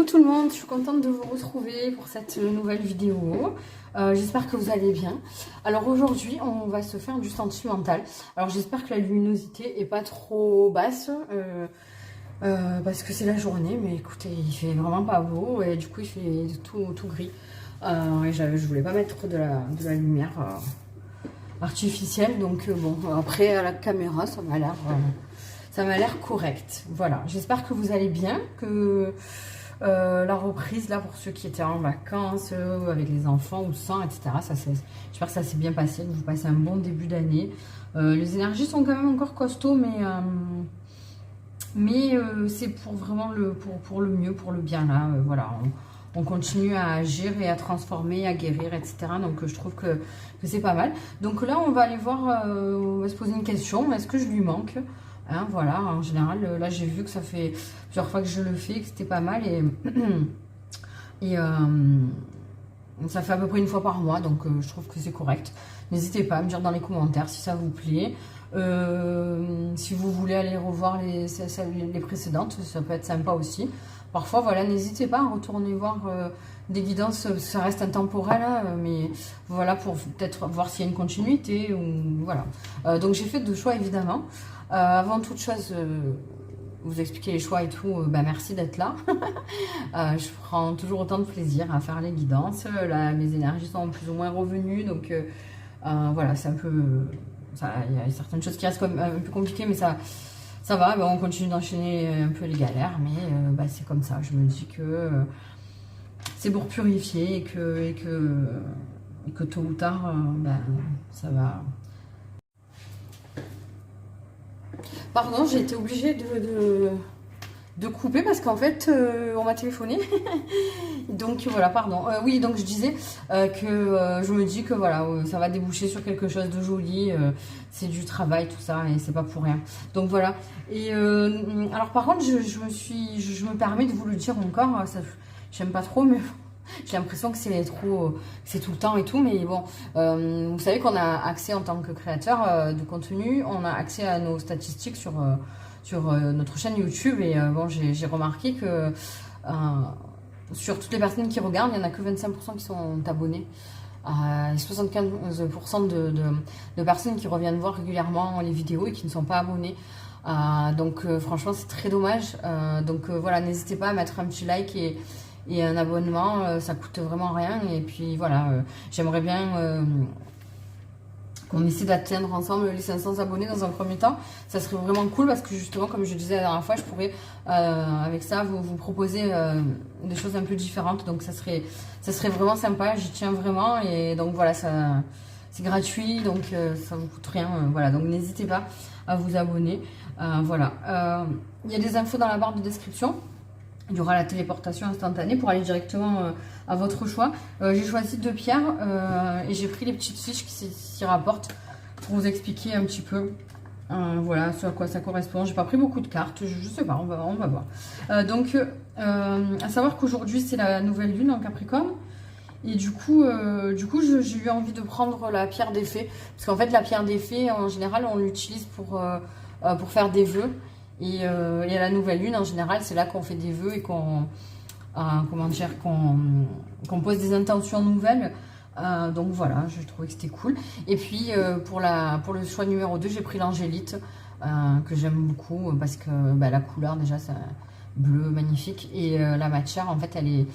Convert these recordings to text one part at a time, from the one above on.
tout le monde, je suis contente de vous retrouver pour cette nouvelle vidéo. J'espère que vous allez bien. Alors aujourd'hui, on va se faire du sentimental. Alors j'espère que la luminosité est pas trop basse parce que c'est la journée. Mais écoutez, il fait vraiment pas beau et du coup il fait tout gris. Et je voulais pas mettre de la lumière artificielle. Donc bon, après à la caméra, ça m'a l'air correct. Voilà, j'espère que vous allez bien, que la reprise, là, pour ceux qui étaient en vacances, avec les enfants ou sans, etc. J'espère que ça s'est bien passé, que vous passez un bon début d'année. Les énergies sont quand même encore costauds, mais c'est pour vraiment pour le mieux, pour le bien, là. Voilà, on continue à agir et à transformer, à guérir, etc. Donc je trouve que c'est pas mal. Donc là, on va aller voir, on va se poser une question. Est-ce que je lui manque ? Hein, voilà, en général, là j'ai vu que ça fait plusieurs fois que je le fais, que c'était pas mal et ça fait à peu près une fois par mois, donc je trouve que c'est correct. N'hésitez pas à me dire dans les commentaires si ça vous plaît. Si vous voulez aller revoir les précédentes, ça peut être sympa aussi. Parfois, voilà, n'hésitez pas à retourner voir des guidances, ça reste intemporel, hein, mais voilà, pour peut-être voir s'il y a une continuité, ou voilà. Donc j'ai fait deux choix évidemment. Avant toute chose, vous expliquer les choix et tout, merci d'être là. Je prends toujours autant de plaisir à faire les guidances. Là, mes énergies sont plus ou moins revenues, donc voilà, c'est un peu... Il y a certaines choses qui restent comme un peu compliquées, mais ça va. On continue d'enchaîner un peu les galères, mais c'est comme ça. Je me dis que c'est pour purifier et que tôt ou tard, ça va... Pardon, j'ai été obligée de couper parce qu'en fait, on m'a téléphoné. Donc voilà, pardon. Oui, donc je disais que je me dis que voilà, ça va déboucher sur quelque chose de joli. C'est du travail, tout ça, et c'est pas pour rien. Donc voilà. Et alors par contre, je me permets de vous le dire encore. J'aime pas trop, mais j'ai l'impression que c'est tout le temps et tout, mais bon, vous savez qu'on a accès en tant que créateur de contenu, on a accès à nos statistiques sur notre chaîne YouTube, et bon, j'ai remarqué que sur toutes les personnes qui regardent, il n'y en a que 25% qui sont abonnés. 75% de personnes qui reviennent voir régulièrement les vidéos et qui ne sont pas abonnées. Donc franchement, c'est très dommage. Donc voilà, n'hésitez pas à mettre un petit like et un abonnement, ça coûte vraiment rien. Et puis voilà, j'aimerais bien qu'on essaie d'atteindre ensemble les 500 abonnés dans un premier temps. Ça serait vraiment cool parce que justement, comme je disais la dernière fois, je pourrais avec ça vous proposer des choses un peu différentes. Donc ça serait vraiment sympa, j'y tiens vraiment. Et donc voilà, c'est gratuit, donc ça vous coûte rien. Voilà, donc n'hésitez pas à vous abonner. Voilà, il y a des infos dans la barre de description. Il y aura la téléportation instantanée pour aller directement à votre choix. J'ai choisi 2 pierres et j'ai pris les petites fiches qui s'y rapportent pour vous expliquer un petit peu voilà ce à quoi ça correspond. J'ai pas pris beaucoup de cartes, je sais pas, on va voir. Donc à savoir qu'aujourd'hui c'est la nouvelle lune en Capricorne. Et du coup j'ai eu envie de prendre la pierre des fées. Parce qu'en fait la pierre des fées, en général, on l'utilise pour faire des vœux. Et à la nouvelle lune, en général, c'est là qu'on fait des vœux et qu'on pose des intentions nouvelles. Donc voilà, je trouvais que c'était cool. Et puis pour le choix numéro 2, j'ai pris l'angélite, que j'aime beaucoup parce que la couleur déjà, ça bleu magnifique, et la matière en fait elle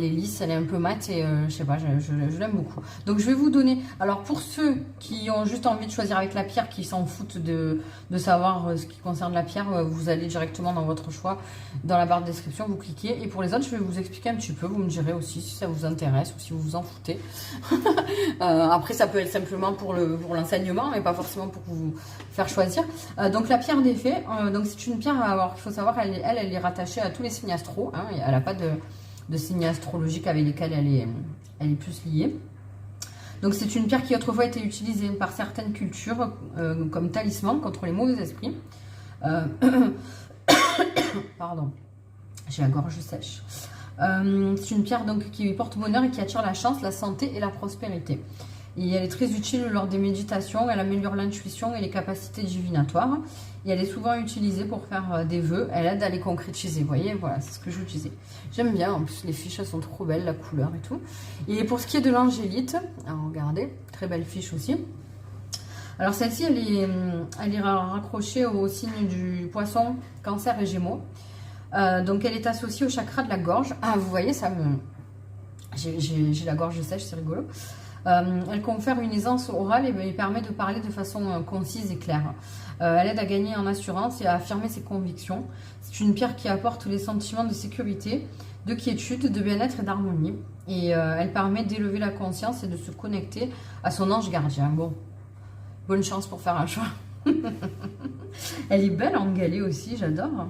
est lisse, elle est un peu mate, et je sais pas, je l'aime beaucoup. Donc je vais vous donner, alors pour ceux qui ont juste envie de choisir avec la pierre, qui s'en foutent de savoir ce qui concerne la pierre, vous allez directement dans votre choix, dans la barre de description, vous cliquez. Et pour les autres, je vais vous expliquer un petit peu, vous me direz aussi si ça vous intéresse ou si vous vous en foutez. Après ça peut être simplement pour l'enseignement, mais pas forcément pour vous faire choisir. Donc la pierre des fées, donc c'est une pierre, alors il faut savoir, elle est rattachée à tous les signes astro, hein, elle n'a pas de signes astrologiques avec lesquels elle est plus liée. Donc c'est une pierre qui autrefois était utilisée par certaines cultures comme talisman contre les mauvais esprits. Pardon, j'ai la gorge sèche. C'est une pierre donc qui porte bonheur et qui attire la chance, la santé et la prospérité. Et elle est très utile lors des méditations. Elle améliore l'intuition et les capacités divinatoires. Et elle est souvent utilisée pour faire des vœux. Elle aide à les concrétiser. Vous voyez, voilà, c'est ce que je vous disais. J'aime bien. En plus, les fiches, elles sont trop belles, la couleur et tout. Et pour ce qui est de l'angélite, alors regardez, très belle fiche aussi. Alors celle-ci, elle est raccrochée au signe du poisson, cancer et gémeaux. Donc elle est associée au chakra de la gorge. Ah, vous voyez, ça me... J'ai la gorge sèche, c'est rigolo. Elle confère une aisance orale et permet de parler de façon concise et claire. Elle aide à gagner en assurance et à affirmer ses convictions. C'est une pierre qui apporte les sentiments de sécurité, de quiétude, de bien-être et d'harmonie. Et elle permet d'élever la conscience et de se connecter à son ange gardien. Bon, bonne chance pour faire un choix. Elle est belle en galet aussi, j'adore.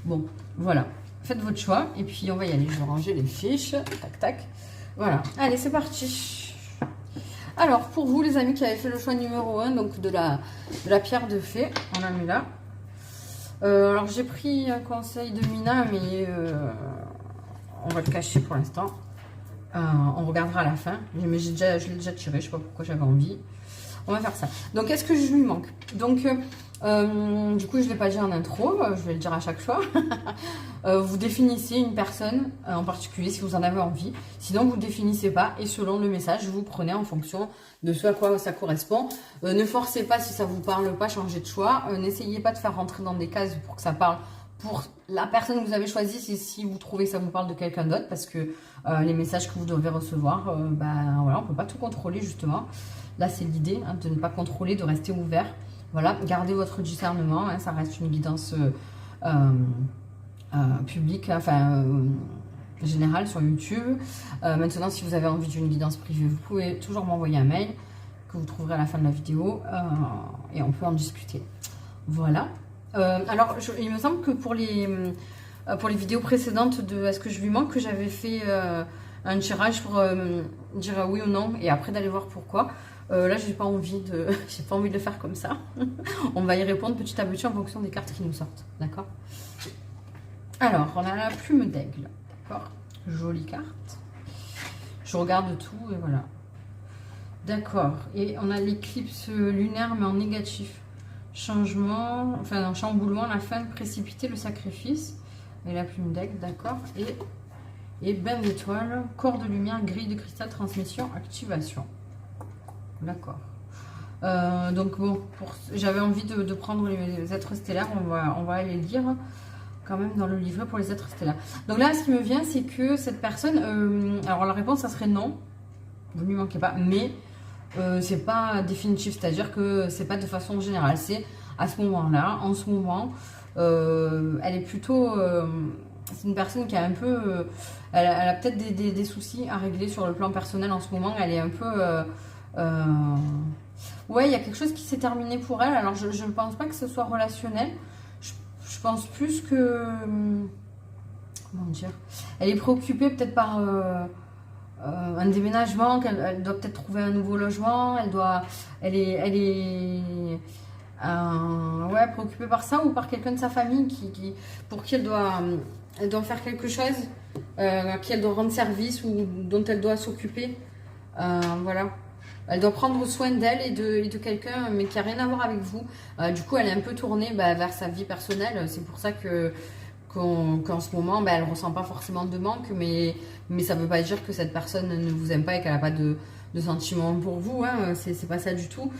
Bon, voilà. Faites votre choix et puis on va y aller. Je vais ranger les fiches. Tac, tac. Voilà. Allez, c'est parti. Alors, pour vous, les amis qui avaient fait le choix numéro 1, donc de la pierre de fée, on la met là. Alors, j'ai pris un conseil de Mina, mais on va le cacher pour l'instant. On regardera à la fin. Mais je l'ai déjà tiré, je ne sais pas pourquoi j'avais envie. On va faire ça. Donc, qu'est-ce que je lui manque? Donc, du coup, je ne l'ai pas dit en intro, je vais le dire à chaque fois. Vous définissez une personne en particulier si vous en avez envie. Sinon, vous ne définissez pas et selon le message, vous prenez en fonction de ce à quoi ça correspond. Ne forcez pas si ça ne vous parle pas, changez de choix. N'essayez pas de faire rentrer dans des cases pour que ça parle pour la personne que vous avez choisie si vous trouvez que ça vous parle de quelqu'un d'autre parce que les messages que vous devez recevoir, ben, voilà, on ne peut pas tout contrôler justement. Là, c'est l'idée de ne pas contrôler, de rester ouvert. Voilà, gardez votre discernement, ça reste une guidance publique, enfin générale sur YouTube. Maintenant, si vous avez envie d'une guidance privée, vous pouvez toujours m'envoyer un mail que vous trouverez à la fin de la vidéo et on peut en discuter. Voilà. Alors, il me semble que pour les vidéos précédentes de Est-ce que je lui manque, que j'avais fait un tirage pour dire oui ou non et après d'aller voir pourquoi. Là, j'ai pas envie de le faire comme ça. On va y répondre petit à petit en fonction des cartes qui nous sortent, d'accord? Alors, on a la plume d'aigle, d'accord? Jolie carte. Je regarde tout et voilà. D'accord. Et on a l'éclipse lunaire mais en négatif. Changement, enfin un chamboulement, la fin précipiter, le sacrifice. Et la plume d'aigle, d'accord? Et bain d'étoile, corps de lumière, grille de cristal, transmission, activation. D'accord. Donc bon, j'avais envie de prendre les êtres stellaires. On va aller lire quand même dans le livret pour les êtres stellaires. Donc là, ce qui me vient, c'est que cette personne... alors la réponse, ça serait non. Vous ne lui manquez pas. Mais c'est pas définitif. C'est-à-dire que c'est pas de façon générale. C'est à ce moment-là, en ce moment, elle est plutôt... c'est une personne qui a un peu... elle a peut-être des soucis à régler sur le plan personnel en ce moment. Elle est un peu... ouais, il y a quelque chose qui s'est terminé pour elle. Alors, je ne pense pas que ce soit relationnel. Je pense plus que... comment dire? Elle est préoccupée peut-être par un déménagement, qu'elle doit peut-être trouver un nouveau logement. Elle est ouais, préoccupée par ça ou par quelqu'un de sa famille pour qui elle doit faire quelque chose, à qui elle doit rendre service ou dont elle doit s'occuper. Voilà. Elle doit prendre soin d'elle et de quelqu'un, mais qui n'a rien à voir avec vous. Du coup, elle est un peu tournée vers sa vie personnelle. C'est pour ça qu'en ce moment, elle ne ressent pas forcément de manque, mais ça ne veut pas dire que cette personne ne vous aime pas et qu'elle n'a pas de sentiments pour vous. Hein. C'est pas ça du tout.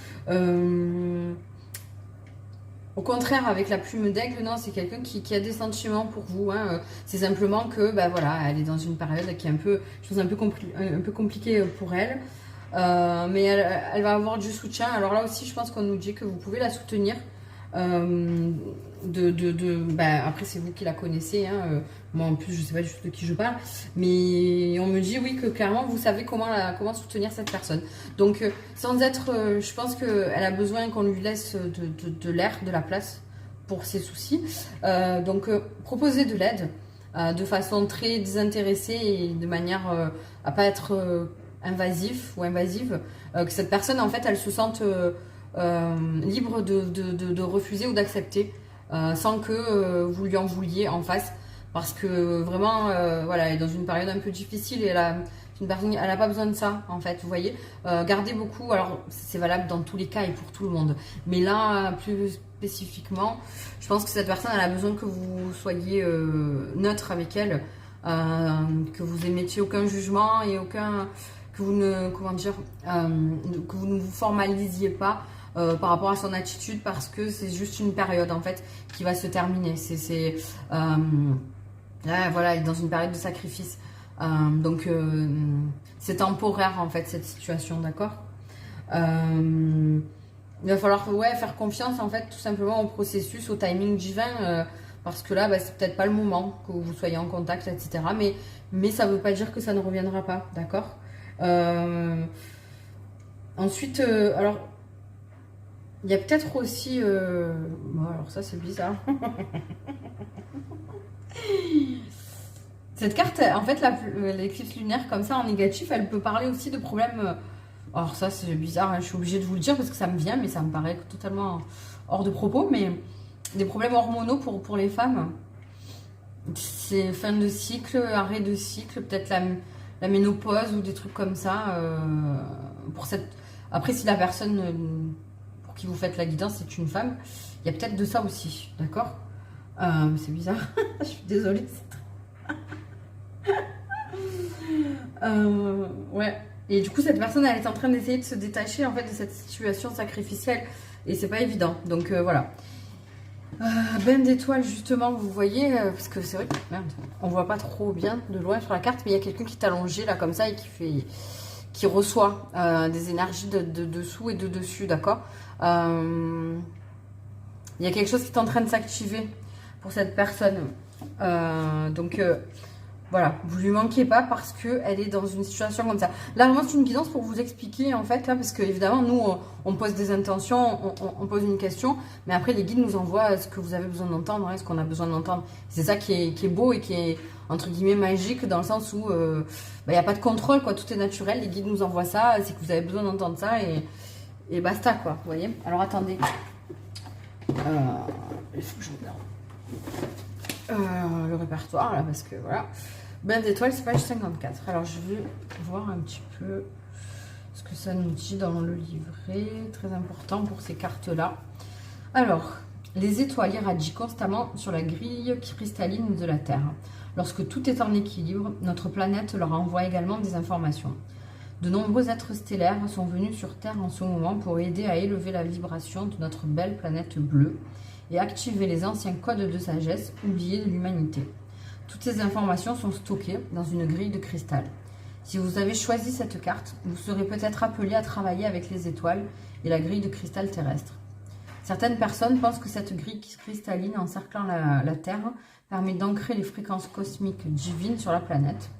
Au contraire, avec la plume d'aigle, non, c'est quelqu'un qui a des sentiments pour vous. Hein. C'est simplement que, voilà, elle est dans une période qui est un peu compliquée pour elle. Mais elle va avoir du soutien. Alors là aussi, je pense qu'on nous dit que vous pouvez la soutenir. Après, c'est vous qui la connaissez. Hein. Moi, en plus, je ne sais pas du tout de qui je parle. Mais on me dit, oui, que clairement, vous savez comment soutenir cette personne. Donc, sans être... je pense qu'elle a besoin qu'on lui laisse de l'air, de la place pour ses soucis. Donc, proposez de l'aide de façon très désintéressée et de manière à pas être... invasif ou invasive, que cette personne en fait elle se sente libre de refuser ou d'accepter sans que vous lui en vouliez en face, parce que vraiment voilà, elle est dans une période un peu difficile et C'est une personne, elle n'a pas besoin de ça, en fait, vous voyez. Gardez beaucoup, alors c'est valable dans tous les cas et pour tout le monde. Mais là, plus spécifiquement, je pense que cette personne, elle a besoin que vous soyez neutre avec elle, que vous émettiez aucun jugement et aucun... que vous ne... comment dire que vous ne vous formalisiez pas par rapport à son attitude, parce que c'est juste une période, en fait, qui va se terminer. Voilà, elle est dans une période de sacrifice. Donc, c'est temporaire, en fait, cette situation, d'accord. Il va falloir faire confiance, en fait, tout simplement au processus, au timing divin, parce que là, c'est peut-être pas le moment que vous soyez en contact, etc. Mais ça ne veut pas dire que ça ne reviendra pas, d'accord. Ensuite, alors, il y a peut-être aussi... Bon, alors ça, c'est bizarre. Cette carte, en fait, l'éclipse lunaire comme ça en négatif, elle peut parler aussi de problèmes. Alors ça, c'est bizarre, hein, je suis obligée de vous le dire parce que ça me vient, mais ça me paraît totalement hors de propos. Mais des problèmes hormonaux pour les femmes. C'est fin de cycle, arrêt de cycle, peut-être la ménopause ou des trucs comme ça. Après, si la personne pour qui vous faites la guidance, c'est une femme, il y a peut-être de ça aussi, d'accord. C'est bizarre, je suis désolée. Ouais. Et du coup, cette personne, elle est en train d'essayer de se détacher en fait de cette situation sacrificielle. Et c'est pas évident. Donc voilà. Ben d'étoiles, justement, vous voyez, parce que c'est vrai que merde, on voit pas trop bien de loin sur la carte, mais il y a quelqu'un qui est allongé là comme ça et qui reçoit des énergies de dessous et de dessus, d'accord. Il y a quelque chose qui est en train de s'activer pour cette personne. Donc voilà, vous lui manquez pas parce qu'elle est dans une situation comme ça. Là, vraiment, c'est une guidance pour vous expliquer, en fait, là, parce que évidemment, nous, on pose des intentions, on pose une question, mais après, les guides nous envoient ce que vous avez besoin d'entendre, ce qu'on a besoin d'entendre. C'est ça qui est beau et qui est, entre guillemets, magique, dans le sens où il n'y a pas de contrôle, quoi, tout est naturel. Les guides nous envoient ça, c'est que vous avez besoin d'entendre ça et basta, quoi, vous voyez. Alors, attendez. Il faut que je regarde le répertoire, là, parce que, voilà. Ben d'étoiles, c'est page 54. Alors, je vais voir un petit peu ce que ça nous dit dans le livret. Très important pour ces cartes-là. Alors, les étoiles irradient constamment sur la grille cristalline de la Terre. Lorsque tout est en équilibre, notre planète leur envoie également des informations. De nombreux êtres stellaires sont venus sur Terre en ce moment pour aider à élever la vibration de notre belle planète bleue et activer les anciens codes de sagesse oubliés de l'humanité. Toutes ces informations sont stockées dans une grille de cristal. Si vous avez choisi cette carte, vous serez peut-être appelé à travailler avec les étoiles et la grille de cristal terrestre. Certaines personnes pensent que cette grille cristalline encerclant la Terre permet d'ancrer les fréquences cosmiques divines sur la planète.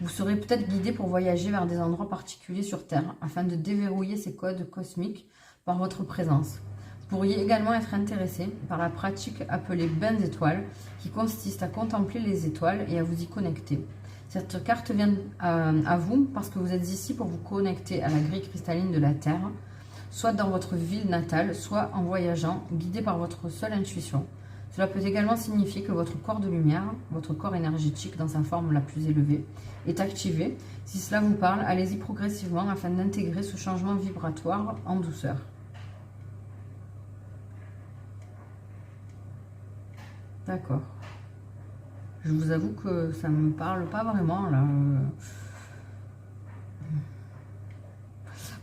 Vous serez peut-être guidé pour voyager vers des endroits particuliers sur Terre afin de déverrouiller ces codes cosmiques par votre présence. Vous pourriez également être intéressé par la pratique appelée bain d'étoiles qui consiste à contempler les étoiles et à vous y connecter. Cette carte vient à vous parce que vous êtes ici pour vous connecter à la grille cristalline de la Terre, soit dans votre ville natale, soit en voyageant, guidé par votre seule intuition. Cela peut également signifier que votre corps de lumière, votre corps énergétique dans sa forme la plus élevée, est activé. Si cela vous parle, allez-y progressivement afin d'intégrer ce changement vibratoire en douceur. D'accord. Je vous avoue que ça ne me parle pas vraiment, là.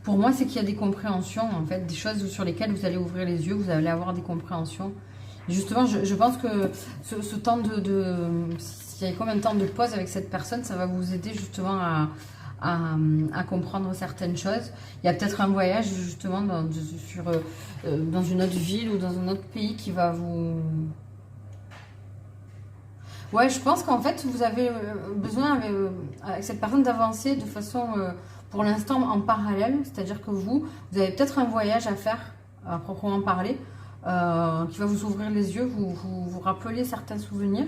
Pour moi, c'est qu'il y a des compréhensions, en fait, des choses sur lesquelles vous allez ouvrir les yeux, vous allez avoir des compréhensions. Et justement, je pense que ce temps s'il y a combien de temps de pause avec cette personne, ça va vous aider justement à comprendre certaines choses. Il y a peut-être un voyage justement dans une autre ville ou dans un autre pays qui va vous... Ouais, je pense qu'en fait, vous avez besoin avec cette personne d'avancer de façon, pour l'instant, en parallèle. C'est-à-dire que vous avez peut-être un voyage à faire, à proprement parler, qui va vous ouvrir les yeux, vous rappeler certains souvenirs,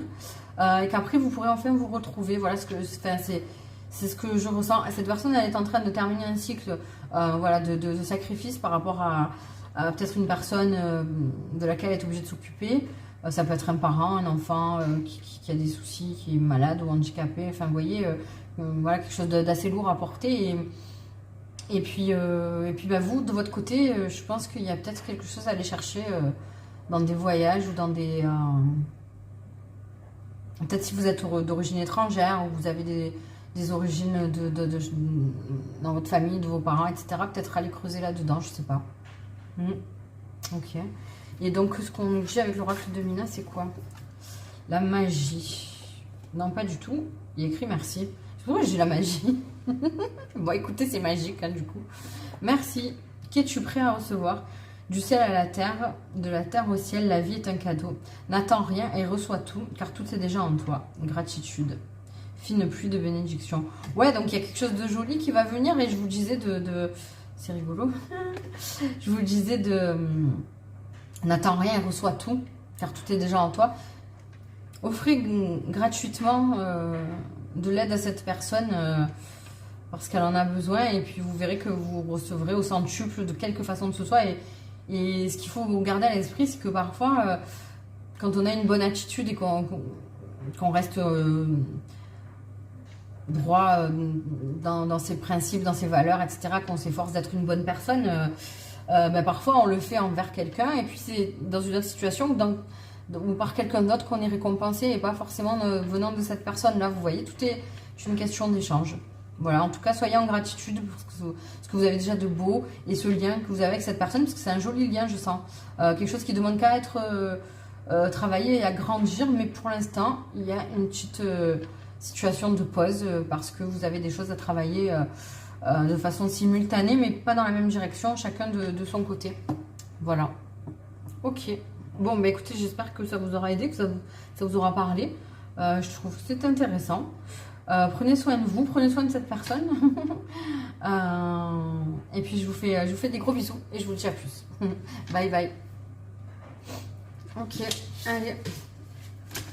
et qu'après, vous pourrez enfin vous retrouver. Voilà, c'est ce que je ressens. Cette personne, elle est en train de terminer un cycle voilà, de sacrifice par rapport à peut-être une personne de laquelle elle est obligée de s'occuper. Ça peut être un parent, un enfant qui a des soucis, qui est malade ou handicapé. Enfin, vous voyez, voilà, quelque chose d'assez lourd à porter. Et puis bah, vous, de votre côté, je pense qu'il y a peut-être quelque chose à aller chercher dans des voyages ou dans des... peut-être si vous êtes d'origine étrangère ou vous avez des origines dans votre famille, de vos parents, etc. Peut-être aller creuser là-dedans, je sais pas. Ok. Et donc, ce qu'on nous dit avec l'oracle de Mina, c'est quoi? La magie. Non, pas du tout. Il y a écrit merci. Pourquoi j'ai la magie? Bon, écoutez, c'est magique, hein, du coup. Merci. Qu'es-tu prêt à recevoir? Du ciel à la terre, de la terre au ciel, la vie est un cadeau. N'attends rien et reçois tout, car tout est déjà en toi. Gratitude. Fine pluie de bénédiction. Ouais, donc il y a quelque chose de joli qui va venir et je vous disais c'est rigolo. Je vous disais n'attends rien et reçois tout, car tout est déjà en toi. Offrez gratuitement de l'aide à cette personne parce qu'elle en a besoin et puis vous verrez que vous recevrez au centuple de quelque façon que ce soit. Et ce qu'il faut garder à l'esprit, c'est que parfois, quand on a une bonne attitude et qu'on reste droit dans ses principes, dans ses valeurs, etc., qu'on s'efforce d'être une bonne personne, ben parfois on le fait envers quelqu'un et puis c'est dans une autre situation ou par quelqu'un d'autre qu'on est récompensé et pas forcément venant de cette personne-là. Vous voyez, tout est une question d'échange. Voilà, en tout cas, soyez en gratitude pour ce que vous avez déjà de beau et ce lien que vous avez avec cette personne, parce que c'est un joli lien, je sens. Quelque chose qui ne demande qu'à être travaillé et à grandir, mais pour l'instant, il y a une petite situation de pause parce que vous avez des choses à travailler de façon simultanée, mais pas dans la même direction, chacun de son côté. Voilà. Ok. Bon, bah écoutez, j'espère que ça vous aura aidé, que ça vous aura parlé. Je trouve que c'est intéressant. Prenez soin de vous, prenez soin de cette personne. Et puis je vous fais des gros bisous et je vous dis à plus. Bye bye. Ok, allez.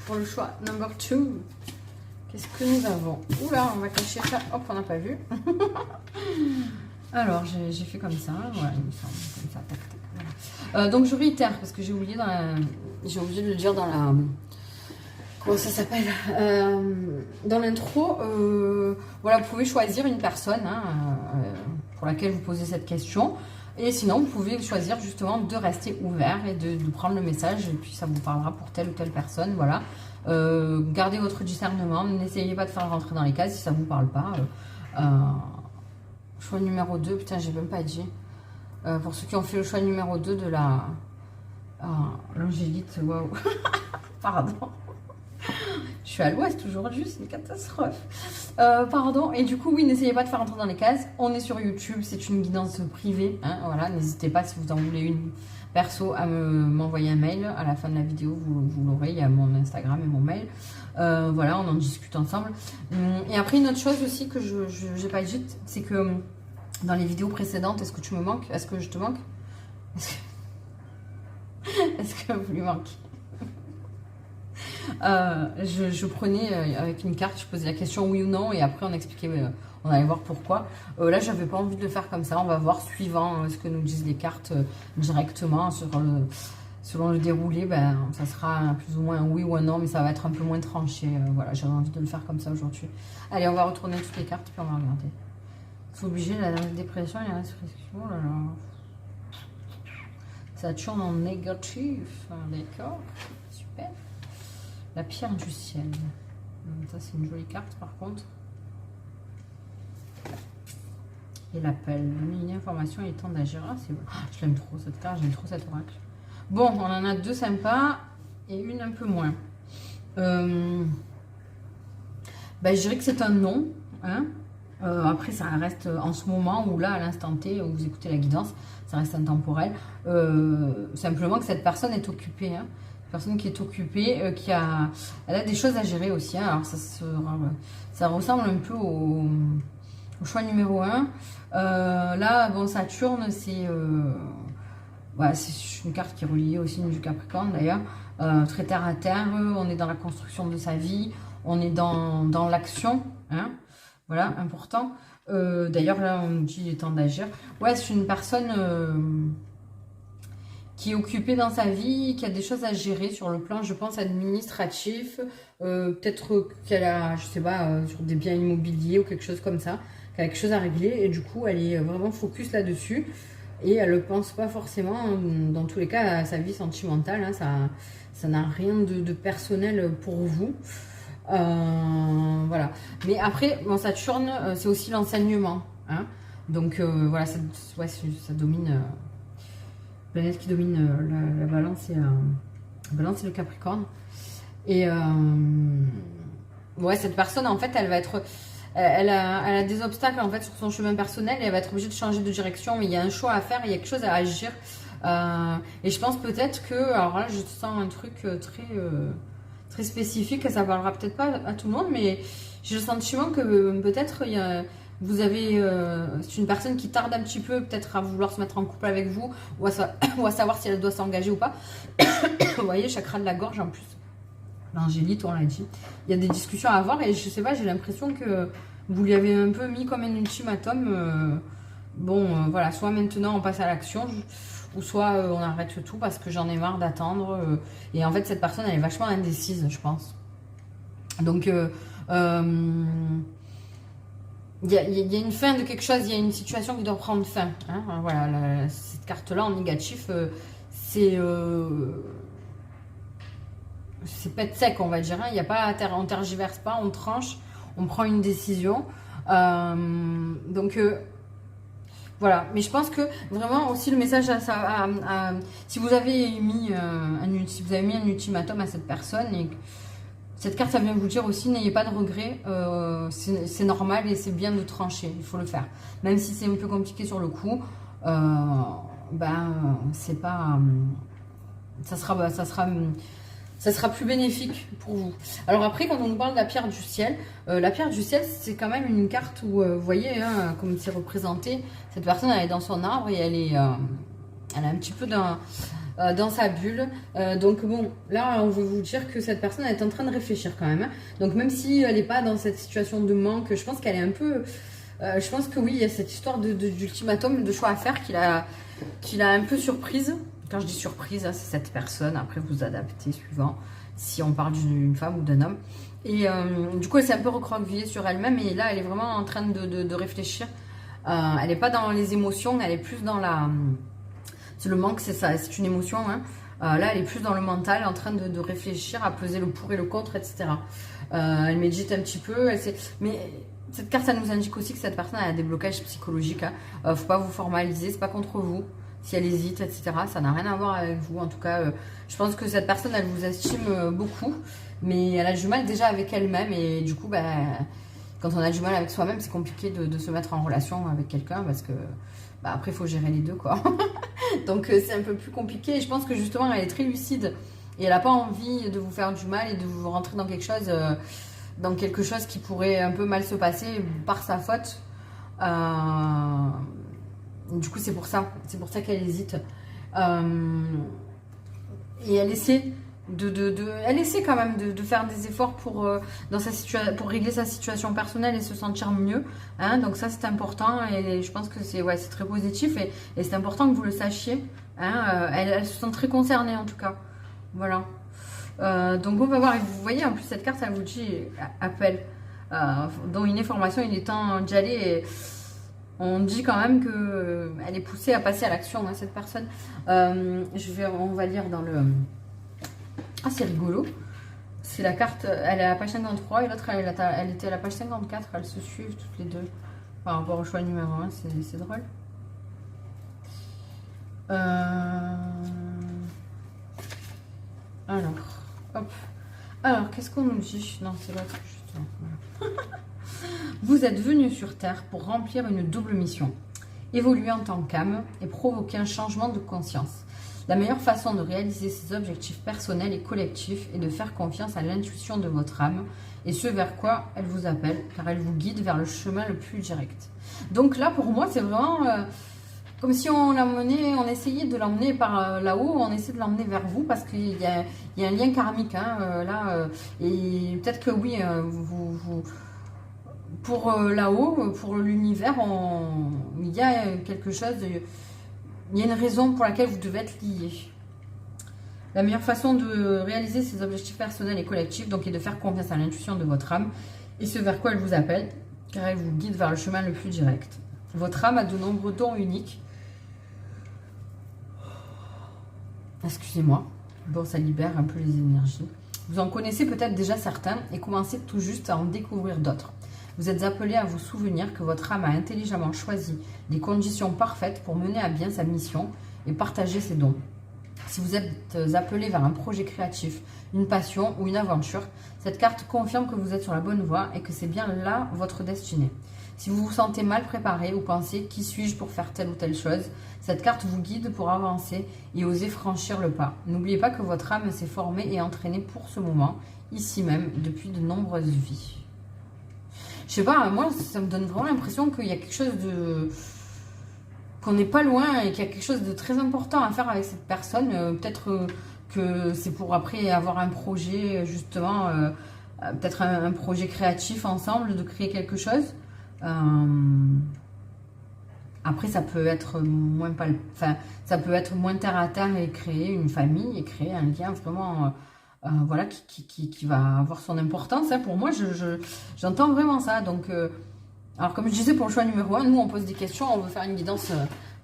Pour le choix number 2, qu'est-ce que nous avons? Oula, on va cacher ça. Hop, on n'a pas vu. Alors, j'ai fait comme ça. Voilà, il me semble. Comme ça, tac, tac. Voilà. Donc je réitère parce que j'ai oublié de le dire dans la... Comment ça s'appelle dans l'intro, voilà, vous pouvez choisir une personne pour laquelle vous posez cette question. Et sinon, vous pouvez choisir justement de rester ouvert et de prendre le message. Et puis, ça vous parlera pour telle ou telle personne. Voilà. Gardez votre discernement. N'essayez pas de faire rentrer dans les cases si ça ne vous parle pas. Choix numéro 2. Putain, j'ai même pas dit. Pour ceux qui ont fait le choix numéro 2 de la... l'angélite, waouh. Pardon. Je suis à l'ouest aujourd'hui, c'est une catastrophe. Pardon, et du coup, oui, n'essayez pas de faire rentrer dans les cases. On est sur YouTube, c'est une guidance privée. Hein, voilà, n'hésitez pas, si vous en voulez une perso, à m'envoyer un mail. À la fin de la vidéo, vous l'aurez, il y a mon Instagram et mon mail. Voilà, on en discute ensemble. Et après, une autre chose aussi que je n'ai pas dit, c'est que dans les vidéos précédentes, est-ce que tu me manques? Est-ce que je te manque? Est-ce que vous lui manquez? Je prenais avec une carte, je posais la question oui ou non et après on expliquait, on allait voir pourquoi. Là, j'avais pas envie de le faire comme ça. On va voir suivant ce que nous disent les cartes directement selon le déroulé. Ben, ça sera plus ou moins un oui ou un non, mais ça va être un peu moins tranché. Voilà, j'avais envie de le faire comme ça aujourd'hui. Allez, on va retourner toutes les cartes puis on va regarder. C'est obligé, la dépression et la restriction. Oh là là. Saturne en négatif, d'accord, super. La pierre du ciel. Ça, c'est une jolie carte, par contre. Et l'appel. Donner une information et temps d'agir. Ah, c'est bon. Je l'aime trop, cette carte. J'aime trop cet oracle. Bon, on en a deux sympas et une un peu moins. Ben, je dirais que c'est un non. Hein. Après, ça reste en ce moment ou là, à l'instant T, où vous écoutez la guidance, ça reste intemporel. Simplement que cette personne est occupée. Hein. Personne qui est occupée, elle a des choses à gérer aussi. Hein. Alors ça ressemble un peu au choix numéro 1. Là, bon, Saturne, c'est voilà, une carte qui est reliée au signe du Capricorne d'ailleurs. Très terre à terre, on est dans la construction de sa vie, on est dans l'action. Hein. Voilà, important. D'ailleurs, là, on nous dit il est temps d'agir. Ouais, c'est une personne... qui est occupé dans sa vie, qui a des choses à gérer sur le plan, je pense, administratif. Peut-être qu'elle a, je sais pas, sur des biens immobiliers ou quelque chose comme ça, qu'elle a quelque chose à régler. Et du coup, elle est vraiment focus là-dessus. Et elle ne pense pas forcément, dans tous les cas, à sa vie sentimentale. Hein, ça n'a rien de personnel pour vous. Voilà. Mais après, bon, Saturne, c'est aussi l'enseignement. Hein. Donc voilà, ça domine. Planète qui domine la balance et le Capricorne. Et ouais, cette personne, en fait, elle va être. Elle a des obstacles en fait sur son chemin personnel et elle va être obligée de changer de direction. Mais il y a un choix à faire, il y a quelque chose à agir. Et je pense peut-être que. Alors là, je sens un truc très spécifique, ça parlera peut-être pas à tout le monde, mais j'ai le sentiment que peut-être vous avez. C'est une personne qui tarde un petit peu, peut-être à vouloir se mettre en couple avec vous ou à savoir si elle doit s'engager ou pas. Vous voyez, chakra de la gorge en plus. L'angélite, on l'a dit. Il y a des discussions à avoir et je sais pas, j'ai l'impression que vous lui avez un peu mis comme un ultimatum. Voilà, soit maintenant on passe à l'action, ou soit on arrête tout parce que j'en ai marre d'attendre. Et en fait, cette personne, elle est vachement indécise, je pense. Donc, il y a une fin de quelque chose, il y a une situation qui doit prendre fin. Hein. Voilà, cette carte-là en négatif, c'est pète sec, on va dire. Hein. Il y a pas on tergiverse pas, on tranche, on prend une décision. Voilà. Mais je pense que vraiment aussi le message si vous avez mis un ultimatum à cette personne et cette carte, ça vient vous dire aussi, n'ayez pas de regrets, c'est normal et c'est bien de trancher, il faut le faire. Même si c'est un peu compliqué sur le coup, c'est pas, ça sera plus bénéfique pour vous. Alors après, quand on nous parle de la pierre du ciel, c'est quand même une carte où, vous voyez, hein, comme c'est représenté, cette personne, elle est dans son arbre et elle est un petit peu dans sa bulle. Donc bon, là, on veut vous dire que cette personne, elle est en train de réfléchir quand même. Hein. Donc même si elle n'est pas dans cette situation de manque, je pense qu'elle est un peu... je pense que oui, il y a cette histoire d'ultimatum, de choix à faire qu'il a un peu surprise. Quand je dis surprise, hein, c'est cette personne. Après, vous adaptez suivant si on parle d'une femme ou d'un homme. Et du coup, elle s'est un peu recroquevillée sur elle-même. Et là, elle est vraiment en train de réfléchir. Elle n'est pas dans les émotions, elle est plus dans la... C'est le manque, c'est ça, c'est une émotion. Hein. Là, elle est plus dans le mental, en train de réfléchir, à peser le pour et le contre, etc. Elle médite un petit peu. Mais cette carte, ça nous indique aussi que cette personne a des blocages psychologiques. Hein. Faut pas vous formaliser, c'est pas contre vous. Si elle hésite, etc. Ça n'a rien à voir avec vous. En tout cas, je pense que cette personne, elle vous estime beaucoup. Mais elle a du mal déjà avec elle-même. Et du coup, quand on a du mal avec soi-même, c'est compliqué de se mettre en relation avec quelqu'un. Parce que après, il faut gérer les deux, quoi. Donc, c'est un peu plus compliqué. Et je pense que justement, elle est très lucide. Et elle n'a pas envie de vous faire du mal et de vous rentrer dans quelque chose qui pourrait un peu mal se passer par sa faute. Du coup, c'est pour ça qu'elle hésite. Et elle essaie elle essaie quand même de faire des efforts pour régler sa situation personnelle et se sentir mieux. Hein. Donc ça, c'est important et je pense que c'est très positif et c'est important que vous le sachiez. Hein. Elle se sent très concernée en tout cas. Voilà. Donc on va voir. Et vous voyez, en plus, cette carte, elle vous dit appel. Dans une information, il est temps d'y aller et on dit quand même qu'elle est poussée à passer à l'action, hein, cette personne. On va lire dans le... Ah, c'est rigolo. C'est la carte, elle est à la page 53 et l'autre, elle était à la page 54. Elles se suivent toutes les deux par rapport au choix numéro 1. C'est drôle. Alors, hop. Alors, qu'est-ce qu'on nous dit? Non, c'est l'autre, justement. Voilà. Vous êtes venu sur Terre pour remplir une double mission. Évoluer en tant qu'âme et provoquer un changement de conscience. La meilleure façon de réaliser ces objectifs personnels et collectifs est de faire confiance à l'intuition de votre âme et ce vers quoi elle vous appelle, car elle vous guide vers le chemin le plus direct. Donc là, pour moi, c'est vraiment comme si on essayait de l'emmener par là-haut, on essaie de l'emmener vers vous, parce qu'il y a un lien karmique, hein, là, et peut-être que oui, pour là-haut, pour l'univers, il y a quelque chose il y a une raison pour laquelle vous devez être liés. La meilleure façon de réaliser ses objectifs personnels et collectifs, donc, est de faire confiance à l'intuition de votre âme et ce vers quoi elle vous appelle, car elle vous guide vers le chemin le plus direct. Votre âme a de nombreux dons uniques. Excusez-moi. Bon, ça libère un peu les énergies. Vous en connaissez peut-être déjà certains et commencez tout juste à en découvrir d'autres. Vous êtes appelé à vous souvenir que votre âme a intelligemment choisi les conditions parfaites pour mener à bien sa mission et partager ses dons. Si vous êtes appelé vers un projet créatif, une passion ou une aventure, cette carte confirme que vous êtes sur la bonne voie et que c'est bien là votre destinée. Si vous vous sentez mal préparé ou pensez « qui suis-je pour faire telle ou telle chose ?», cette carte vous guide pour avancer et oser franchir le pas. N'oubliez pas que votre âme s'est formée et entraînée pour ce moment, ici même, depuis de nombreuses vies. Je sais pas, moi, ça me donne vraiment l'impression qu'il y a quelque chose de... qu'on n'est pas loin et qu'il y a quelque chose de très important à faire avec cette personne. Peut-être que c'est pour après avoir un projet, justement, peut-être un projet créatif ensemble, de créer quelque chose. Après, ça peut être moins ça peut être moins terre à terre et créer une famille et créer un lien vraiment voilà, qui va avoir son importance. Hein. Pour moi, j'entends vraiment ça. Donc, alors comme je disais pour le choix numéro 1, nous on pose des questions, on veut faire une guidance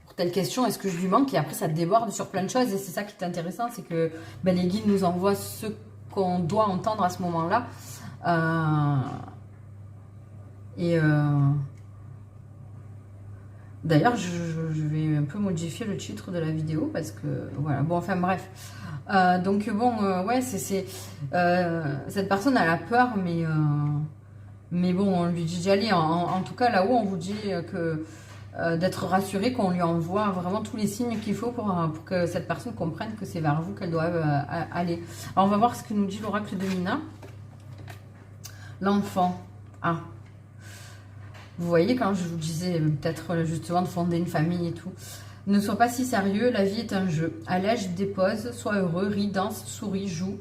pour telle question, est-ce que je lui manque, et après ça déborde sur plein de choses, et c'est ça qui est intéressant, c'est que ben, les guides nous envoient ce qu'on doit entendre à ce moment-là. D'ailleurs, je vais un peu modifier le titre de la vidéo parce que voilà, bon, enfin bref. Donc bon, ouais, cette personne elle a peur, mais bon, on lui dit d'y aller. En tout cas, là-haut, on vous dit que d'être rassuré, qu'on lui envoie vraiment tous les signes qu'il faut pour que cette personne comprenne que c'est vers vous qu'elle doit aller. Alors, on va voir ce que nous dit l'oracle de Mina. L'enfant. Ah. Vous voyez, quand je vous disais peut-être justement de fonder une famille et tout. Ne sois pas si sérieux, la vie est un jeu. Allège, dépose, sois heureux, ris, danse, souris, joue.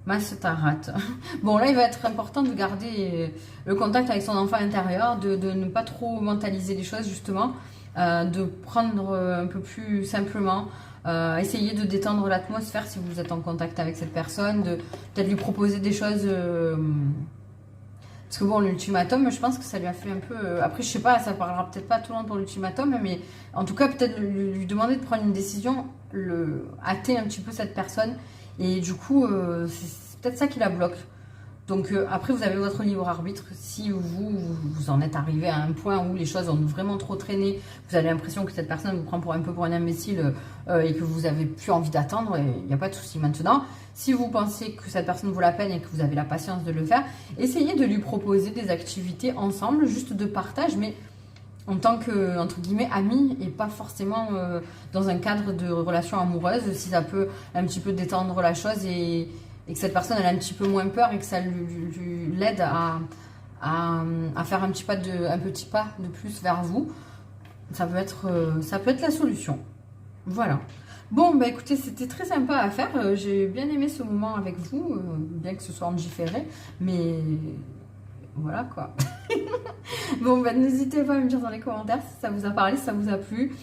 Masse ta rate. Bon, là, il va être important de garder le contact avec son enfant intérieur, de ne pas trop mentaliser les choses, justement, de prendre un peu plus simplement, essayer de détendre l'atmosphère si vous êtes en contact avec cette personne, de peut-être lui proposer des choses... Parce que bon, l'ultimatum, je pense que ça lui a fait un peu... Après, je sais pas, ça parlera peut-être pas tout le monde pour l'ultimatum, mais en tout cas, peut-être lui demander de prendre une décision, hâter un petit peu cette personne. Et du coup, c'est peut-être ça qui la bloque. Donc après, vous avez votre libre arbitre. Si vous en êtes arrivé à un point où les choses ont vraiment trop traîné, vous avez l'impression que cette personne vous prend un peu pour un imbécile et que vous avez plus envie d'attendre, il n'y a pas de souci. Maintenant, si vous pensez que cette personne vaut la peine et que vous avez la patience de le faire, essayez de lui proposer des activités ensemble, juste de partage, mais en tant que, entre guillemets, amis et pas forcément dans un cadre de relation amoureuse, si ça peut un petit peu détendre la chose et que cette personne elle a un petit peu moins peur et que ça l'aide à faire un petit pas de plus vers vous, ça peut être la solution. Voilà. Bon, bah écoutez, c'était très sympa à faire. J'ai bien aimé ce moment avec vous, bien que ce soit en différé, mais voilà quoi. Bon, bah, n'hésitez pas à me dire dans les commentaires si ça vous a parlé, si ça vous a plu.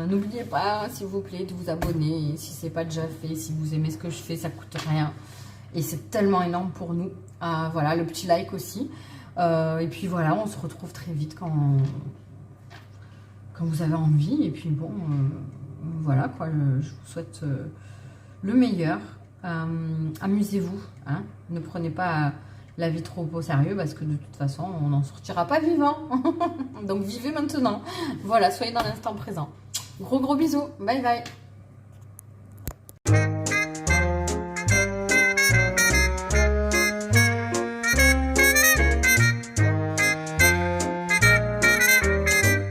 N'oubliez pas, s'il vous plaît, de vous abonner si ce n'est pas déjà fait. Si vous aimez ce que je fais, ça ne coûte rien. Et c'est tellement énorme pour nous. Voilà, le petit like aussi. Et puis voilà, on se retrouve très vite quand vous avez envie. Et puis bon, voilà quoi, je vous souhaite le meilleur. Amusez-vous, hein, ne prenez pas la vie trop au sérieux parce que de toute façon on n'en sortira pas vivant. Donc vivez maintenant, voilà, soyez dans l'instant présent. Gros bisous, bye bye.